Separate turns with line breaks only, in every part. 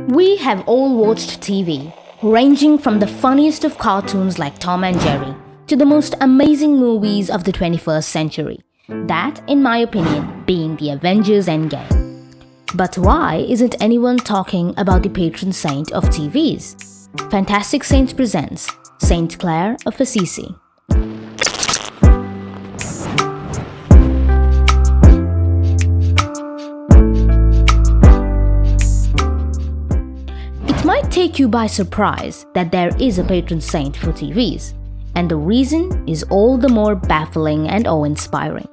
We have all watched TV, ranging from the funniest of cartoons like Tom and Jerry to the most amazing movies of the 21st century. That, in my opinion, being the Avengers Endgame. But why isn't anyone talking about the patron saint of TVs? Fantastic Saints presents Saint Clare of Assisi. It might take you by surprise that there is a patron saint for TVs, and the reason is all the more baffling and awe-inspiring.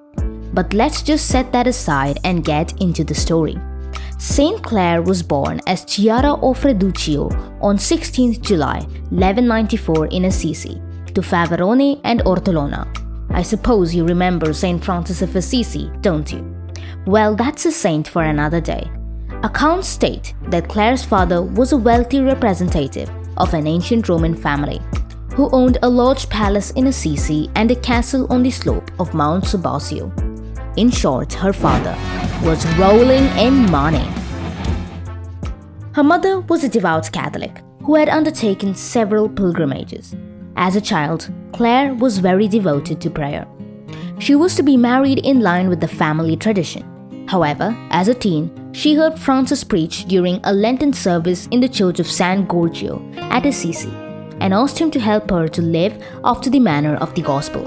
But let's just set that aside and get into the story. Saint Clare was born as Chiara of Reduccio on 16th July 1194 in Assisi to Favarone and Ortolona. I suppose you remember Saint Francis of Assisi, don't you? Well, that's a saint for another day. Accounts state that Clare's father was a wealthy representative of an ancient Roman family who owned a large palace in Assisi and a castle on the slope of Mount Subasio. In short, her father was rolling in money. Her mother was a devout Catholic who had undertaken several pilgrimages. As a child, Clare was very devoted to prayer. She was to be married in line with the family tradition. However, as a teen, she heard Francis preach during a Lenten service in the church of San Gorgio at Assisi and asked him to help her to live after the manner of the gospel.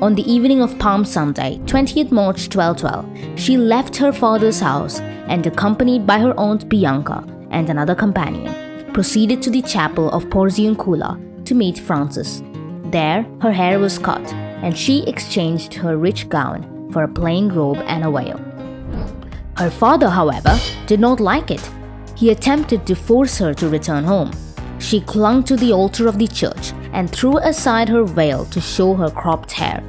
On the evening of Palm Sunday, 20th March 1212, she left her father's house and, accompanied by her aunt Bianca and another companion, proceeded to the chapel of Porziuncula to meet Francis. There, her hair was cut, and she exchanged her rich gown for a plain robe and a veil. Her father, however, did not like it. He attempted to force her to return home. She clung to the altar of the church and threw aside her veil to show her cropped hair.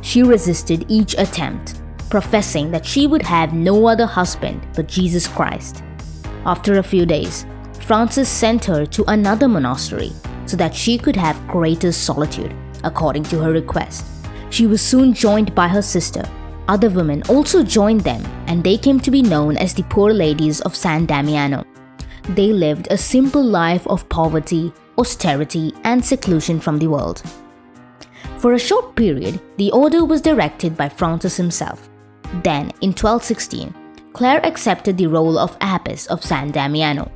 She resisted each attempt, professing that she would have no other husband but Jesus Christ. After a few days, Francis sent her to another monastery so that she could have greater solitude, according to her request. She was soon joined by her sister. Other women also joined them, and they came to be known as the Poor Ladies of San Damiano. They lived a simple life of poverty, austerity, and seclusion from the world. For a short period, the order was directed by Francis himself. Then, in 1216, Clare accepted the role of abbess of San Damiano.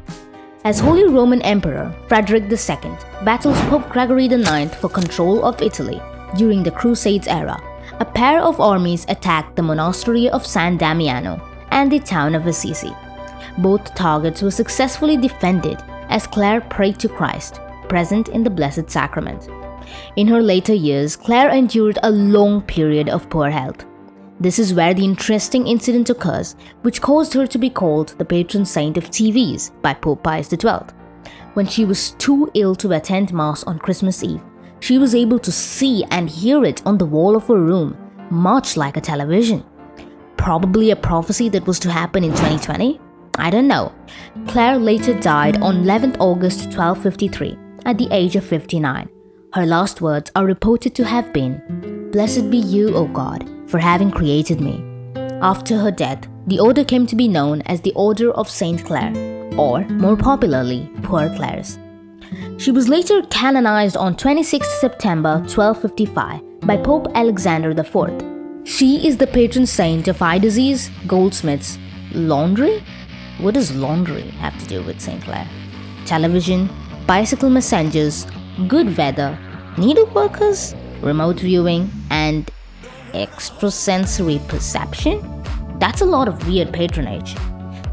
As Holy Roman Emperor Frederick II battles Pope Gregory IX for control of Italy during the Crusades era, a pair of armies attacked the monastery of San Damiano and the town of Assisi. Both targets were successfully defended as Clare prayed to Christ, present in the Blessed Sacrament. In her later years, Clare endured a long period of poor health. This is where the interesting incident occurs, which caused her to be called the patron saint of TVs by Pope Pius XII. When she was too ill to attend Mass on Christmas Eve, she was able to see and hear it on the wall of her room, much like a television. Probably a prophecy that was to happen in 2020? I don't know. Clare later died on 11th August 1253 at the age of 59. Her last words are reported to have been, "Blessed be you, O God, for having created me." After her death, the order came to be known as the Order of Saint Clare, or more popularly, Poor Clares. She was later canonized on 26 September 1255 by Pope Alexander IV. She is the patron saint of eye disease, goldsmiths, laundry? What does laundry have to do with Saint Clare? Television, bicycle messengers, good weather, needleworkers, remote viewing, and extrasensory perception? That's a lot of weird patronage.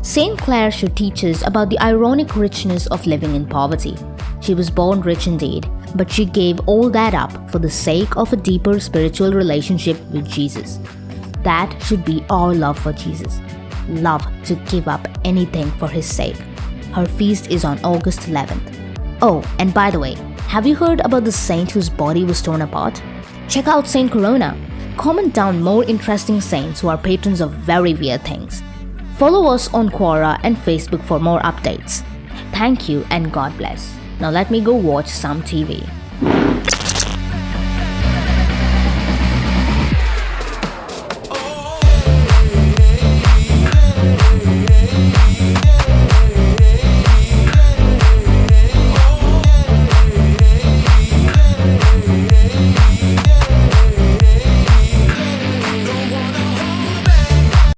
Saint Clare should teach us about the ironic richness of living in poverty. She was born rich indeed, but she gave all that up for the sake of a deeper spiritual relationship with Jesus. That should be our love for Jesus. Love to give up anything for his sake. Her feast is on August 11th. Oh, and by the way, have you heard about the saint whose body was torn apart? Check out Saint Corona. Comment down more interesting saints who are patrons of very weird things. Follow us on Quora and Facebook for more updates. Thank you and God bless. Now let me go watch some TV.